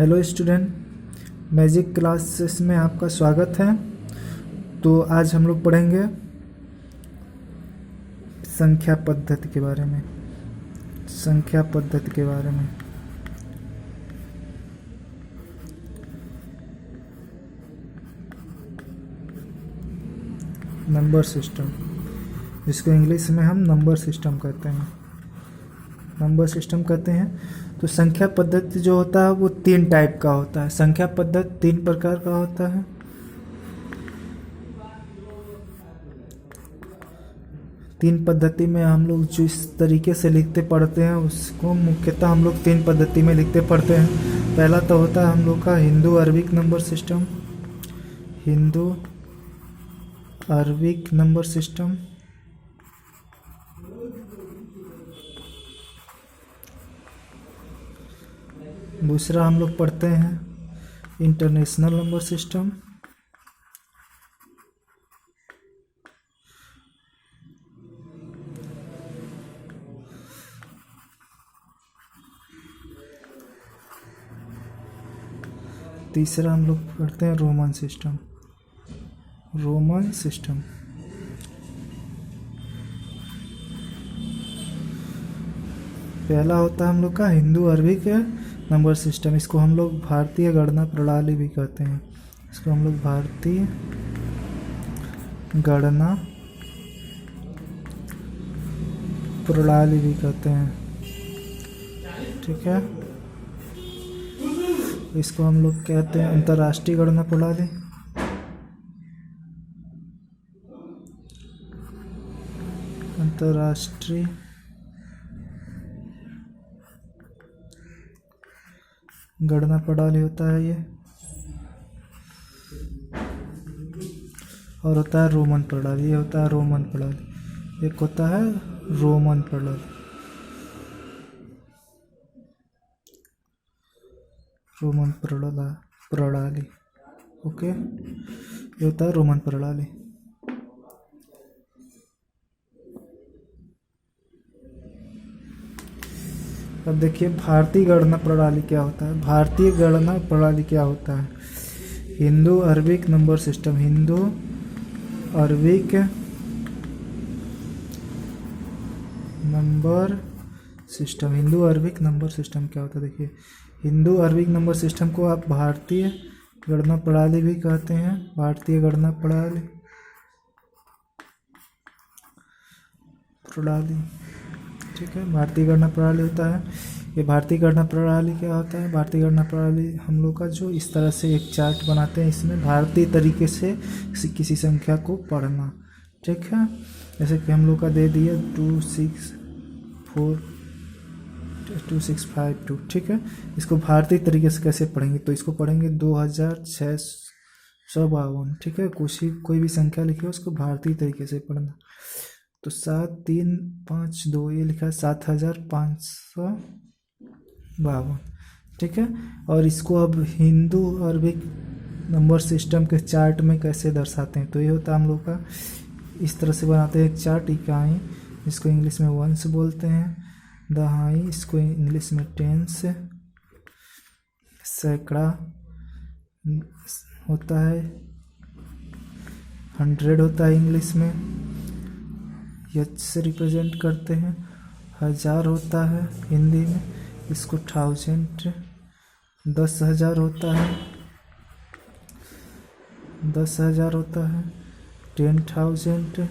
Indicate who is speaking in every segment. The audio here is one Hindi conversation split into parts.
Speaker 1: हेलो स्टूडेंट, मैजिक क्लासेस में आपका स्वागत है। तो आज हम लोग पढ़ेंगे संख्या पद्धति के बारे में। संख्या पद्धति के बारे में नंबर सिस्टम, जिसको इंग्लिश में हम नंबर सिस्टम कहते हैं। नंबर सिस्टम कहते हैं। तो संख्या पद्धति जो होता है वो तीन टाइप का होता है। संख्या पद्धति तीन प्रकार का होता है। तीन पद्धति में हम लोग जिस तरीके से लिखते पढ़ते हैं उसको मुख्यतः हम लोग तीन पद्धति में लिखते पढ़ते हैं। पहला तो होता है हम लोग का Hindu Arabic number system. Hindu Arabic number system. दूसरा हम लोग पढ़ते हैं इंटरनेशनल नंबर सिस्टम। तीसरा हम लोग पढ़ते हैं रोमन सिस्टम। Roman system. पहला होता है हम लोग का हिंदू अरबिक नंबर सिस्टम। इसको हम लोग भारतीय गणना प्रणाली भी कहते हैं। इसको हम लोग भारतीय गणना प्रणाली भी कहते हैं। ठीक है। इसको हम लोग कहते हैं अंतर्राष्ट्रीय गणना प्रणाली। अंतर्राष्ट्रीय गणना प्रणाली होता है ये। और होता है रोमन प्रणाली। ये होता है रोमन प्रणाली। एक होता है रोमन प्रणाली। रोमन प्रणाली। ओके, ये होता है रोमन प्रणाली। अब देखिए भारतीय गणना प्रणाली क्या होता है। भारतीय गणना प्रणाली क्या होता है। Hindu Arabic number system. Hindu Arabic number system. Hindu Arabic number system क्या होता है। देखिए हिंदू अरबिक नंबर सिस्टम को आप भारतीय गणना प्रणाली भी कहते हैं। भारतीय गणना प्रणाली। ठीक है, भारतीय गणना प्रणाली होता है ये। भारतीय गणना प्रणाली क्या होता है। भारतीय गणना प्रणाली हम लोग का जो इस तरह से एक चार्ट बनाते हैं, इसमें भारतीय तरीके से किसी संख्या को पढ़ना। ठीक है, जैसे कि हम लोग का दे दिया 2652। ठीक है, इसको भारतीय तरीके से कैसे पढ़ेंगे, तो इसको पढ़ेंगे 2652। ठीक है, कोई भी संख्या लिखी हो उसको भारतीय तरीके से पढ़ना। तो 7352 ये लिखा है 7552। ठीक है, और इसको अब हिंदू अरबिक नंबर सिस्टम के चार्ट में कैसे दर्शाते हैं, तो ये होता है हम लोग का इस तरह से बनाते हैं एक चार्ट। इकाई, इसको इंग्लिश में वंस बोलते हैं। दहाई, इसको इंग्लिश में टेंस। सैकड़ा होता है 100 होता है इंग्लिश में। एच से रिप्रेजेंट करते हैं। 1000 होता है हिंदी में, इसको 1000। 10,000 होता है। 10,000 होता है 10,000।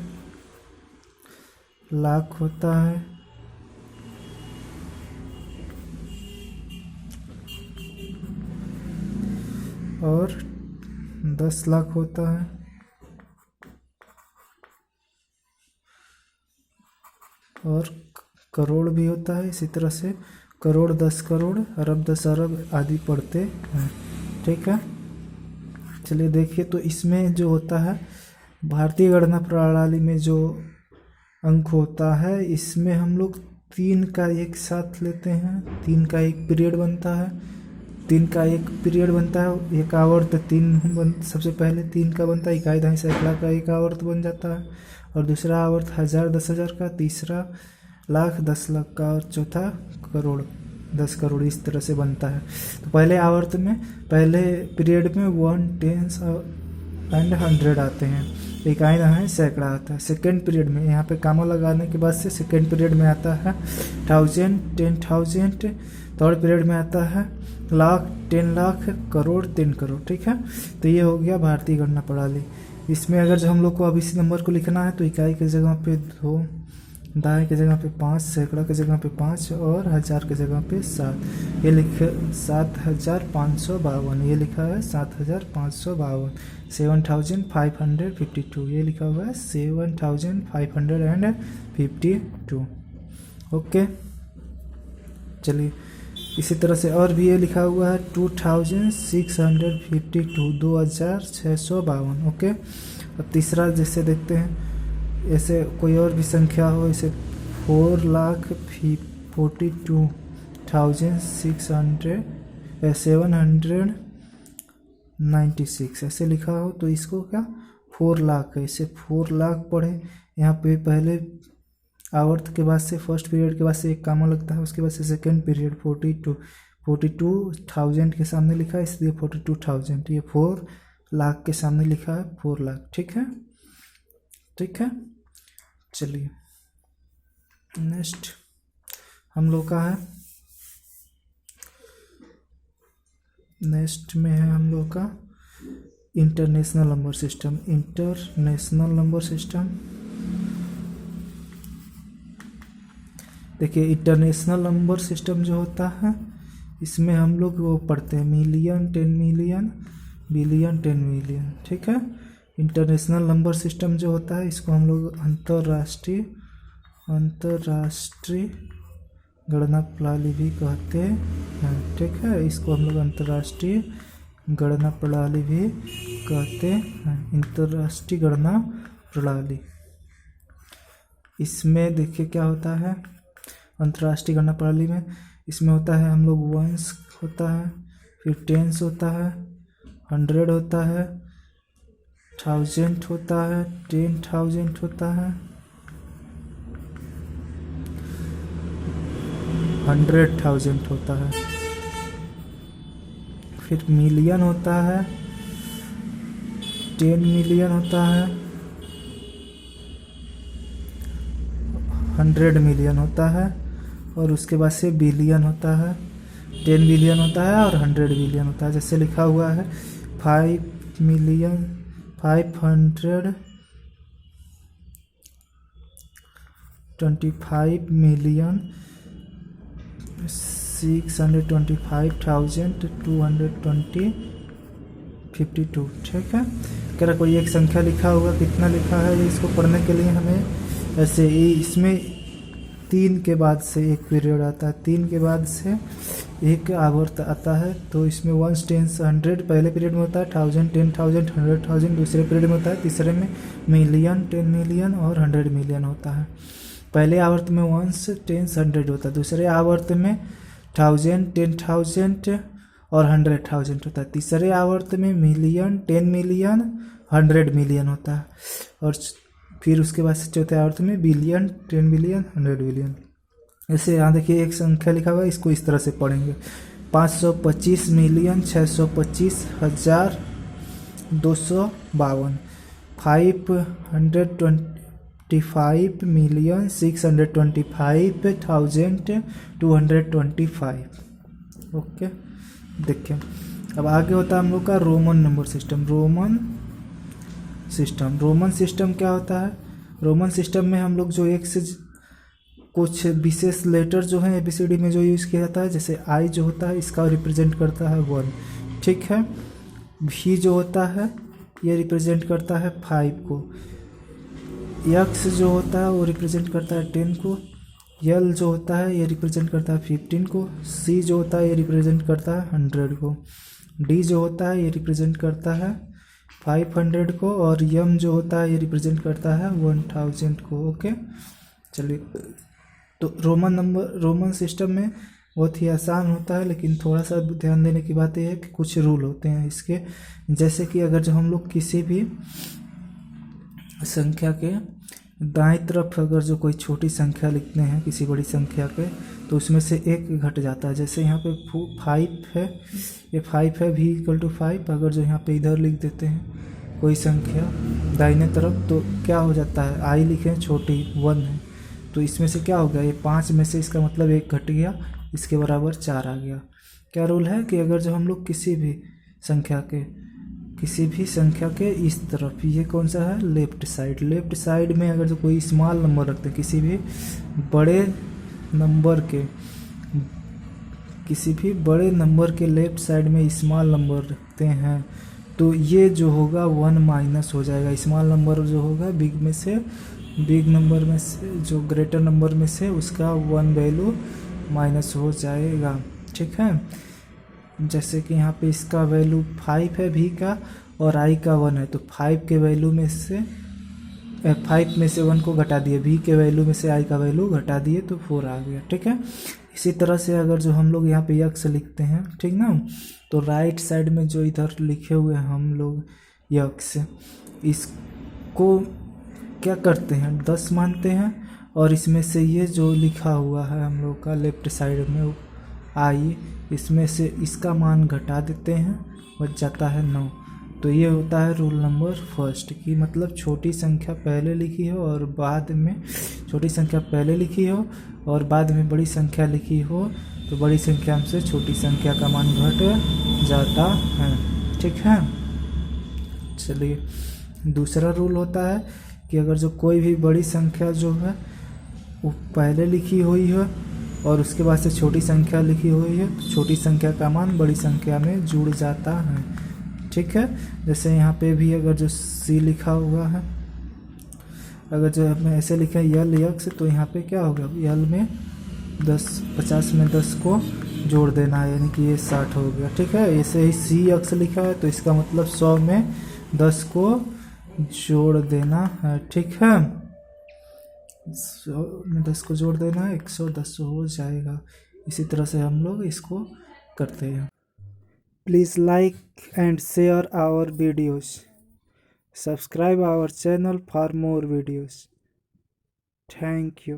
Speaker 1: लाख होता है और 10 लाख होता है। और करोड़ भी होता है इसी तरह से। करोड़ 10 करोड़, अरब 10 अरब आदि पढ़ते हैं। ठीक है, चलिए देखिए। तो इसमें जो होता है भारतीय गणना प्रणाली में जो अंक होता है, इसमें हम लोग 3 का एक साथ लेते हैं। 3 का एक पीरियड बनता है। 3 का एक पीरियड बनता है। एक आवर्त 3 सबसे पहले 3 का बनता है। इकाई, दहाई, सैकड़ा का एक आवर्त बन जाता है। और दूसरा आवर्त 1000 10,000 का। तीसरा लाख 10 लाख का। और चौथा करोड़। 10 करोड़ इस तरह से बनता है। तो पहले आवर्त में, पहले पीरियड में 1, 10 एंड 100 आते हैं, इकाई है सैकड़ा आता है। सेकेंड पीरियड में यहाँ पे कामा लगाने के बाद से सेकेंड पीरियड में आता है 1000, 10,000। थर्ड पीरियड में आता है लाख, 10 लाख, करोड़, 3 करोड़। ठीक है, तो ये हो गया भारतीय गणना प्रणाली। इसमें अगर जो हम लोग को अब इसी नंबर को लिखना है तो इकाई की जगह पे 2, दहाई की जगह पे 5, सैकड़ा की जगह पे 5 और हजार की जगह पे 7। ये लिखे 7552, ये लिखा है 7552, 7552। ये लिखा हुआ है 7552। ओके, चलिए इसी तरह से और भी ये लिखा हुआ है 2652, 2652। ओके, अब तीसरा जैसे देखते हैं, ऐसे कोई और भी संख्या हो, इसे 4,42,796 ऐसे लिखा हो तो इसको क्या 4 लाख है, इसे 4 लाख पढ़े। यहाँ पे पहले आवर्त के बाद से फर्स्ट पीरियड के बाद से एक कामा लगता है, उसके बाद से सेकेंड पीरियड 42,000 के सामने लिखा है, इसलिए 42,000। ये 4 लाख के सामने लिखा है 4 लाख। ठीक है, ठीक है। चलिए नेक्स्ट हम लोग का है, नेक्स्ट में है हम लोग का international number system. International number system, देखिए इंटरनेशनल नंबर सिस्टम जो होता है इसमें हम लोग वो पढ़ते हैं मिलियन, 10 मिलियन, बिलियन, 10 मिलियन। ठीक है, इंटरनेशनल नंबर सिस्टम जो होता है इसको हम लोग अंतर्राष्ट्रीय गणना प्रणाली भी कहते हैं। ठीक है, इसको हम लोग अंतर्राष्ट्रीय गणना प्रणाली भी कहते हैं, अंतर्राष्ट्रीय गणना प्रणाली। इसमें देखिए क्या होता है अंतर्राष्ट्रीय गणना प्रणाली में, इसमें होता है हम लोग वंस होता है, फिर टेंस होता है, 100 होता है, 1000 होता है, 10,000 होता है, 100,000 होता है, फिर मिलियन होता है, 10 मिलियन होता है, 100 मिलियन होता है, और उसके बाद से बिलियन होता है, 10 बिलियन होता है और 100 बिलियन होता है। जैसे लिखा हुआ है 5 मिलियन 525 मिलियन 625,252। ठीक है, कह रहा कोई एक संख्या लिखा होगा, कितना लिखा है इसको पढ़ने के लिए हमें ऐसे ही, इसमें 3 के बाद से एक पीरियड आता है, 3 के बाद से एक आवर्त आता है। तो इसमें 1, 10, 100 पहले पीरियड में होता है, 1000, 10,000, 100,000 दूसरे पीरियड में होता है, तीसरे में मिलियन, 10 मिलियन और 100 मिलियन होता है। पहले आवर्त में 1, 10, 100 होता है, दूसरे आवर्त में 1000, 10,000 और 100,000 होता है, तीसरे आवर्त में मिलियन, 10 मिलियन, 100 मिलियन होता है, और फिर उसके बाद से चौथे आवर्त में बिलियन, 10 बिलियन, 100 बिलियन। ऐसे यहाँ देखिए एक संख्या लिखा हुआ है, इसको इस तरह से पढ़ेंगे 525 मिलियन 625,252, 525 मिलियन 625,225। ओके, देखिए अब आगे होता है हम लोग का Roman number system. Roman system क्या होता है? रोमन सिस्टम में हम लोग जो एक से कुछ विशेष लेटर जो है ABCD में जो यूज़ किया जाता है, जैसे I जो होता है इसका रिप्रेजेंट करता है 1। ठीक है, V जो होता है ये रिप्रेजेंट करता है 5 को, X जो होता है वो रिप्रेजेंट करता है 10 को, L जो होता है ये रिप्रेजेंट करता है 15 को, C जो होता है ये रिप्रेजेंट करता है 100 को, D जो होता है ये रिप्रेजेंट करता है 500 को, और M जो होता है ये रिप्रेजेंट करता है 1000 को। ओके, चलिए तो रोमन सिस्टम में बहुत ही आसान होता है, लेकिन थोड़ा सा ध्यान देने की बात यह है कि कुछ रूल होते हैं इसके, जैसे कि अगर जो हम लोग किसी भी संख्या के दाएं तरफ अगर जो कोई छोटी संख्या लिखते हैं किसी बड़ी संख्या पे, तो उसमें से एक घट जाता है। जैसे यहाँ पे 5 है, ये 5 है, v इक्वल टू 5। अगर जो यहाँ पे इधर लिख देते हैं कोई संख्या दाहिने तरफ, तो क्या हो जाता है, i लिखें छोटी 1 है, तो इसमें से क्या हो गया, ये 5 में से इसका मतलब एक घट गया, इसके बराबर 4 आ गया। क्या रूल है कि अगर जो हम लोग किसी भी संख्या के इस तरफ, ये कौन सा है, लेफ्ट साइड में अगर जो कोई स्मॉल नंबर रखते हैं, किसी भी बड़े नंबर के लेफ्ट साइड में स्मॉल नंबर रखते हैं, तो ये जो होगा 1 माइनस हो जाएगा। स्मॉल नंबर जो होगा बिग नंबर में से, जो ग्रेटर नंबर में से, उसका 1 वैल्यू माइनस हो जाएगा। ठीक है, जैसे कि यहाँ पे इसका वैल्यू 5 है v का, और i का 1 है, तो 5 के वैल्यू में से 5 में से 1 को घटा दिए, v के वैल्यू में से i का वैल्यू घटा दिए, तो 4 आ गया। ठीक है, इसी तरह से अगर जो हम लोग यहाँ पे यक्स लिखते हैं, ठीक ना, तो राइट साइड में जो इधर लिखे हुए हैं हम लोग यक्स, इसको क्या करते हैं, 10 मानते हैं, और इसमें से ये जो लिखा हुआ है हम लोग का लेफ्ट साइड में i, इसमें से इसका मान घटा देते हैं, बच जाता है 9। तो ये होता है रूल नंबर फर्स्ट की, मतलब छोटी संख्या पहले लिखी हो और बाद में बड़ी संख्या लिखी हो, तो बड़ी संख्या से छोटी संख्या का मान घट जाता है। ठीक है, चलिए दूसरा रूल होता है कि अगर जो कोई भी बड़ी संख्या जो है वो पहले लिखी हुई है और उसके बाद से छोटी संख्या लिखी हुई है, तो छोटी संख्या का मान बड़ी संख्या में जुड़ जाता है। ठीक है, जैसे यहाँ पे भी अगर जो c लिखा हुआ है, अगर जो हमें ऐसे लिखा है यल यक्स, तो यहाँ पे क्या होगा, यल में 50 में 10 को जोड़ देना है, यानी कि ये 60 हो गया। ठीक है, ऐसे ही c यक्स लिखा है, तो इसका मतलब 100 में 10 को जोड़ देना है। ठीक है, 100 में 10 को जोड़ देना है, 110 हो जाएगा। इसी तरह से हम लोग इसको करते हैं। Please like and share our videos, subscribe our channel for more videos. Thank you.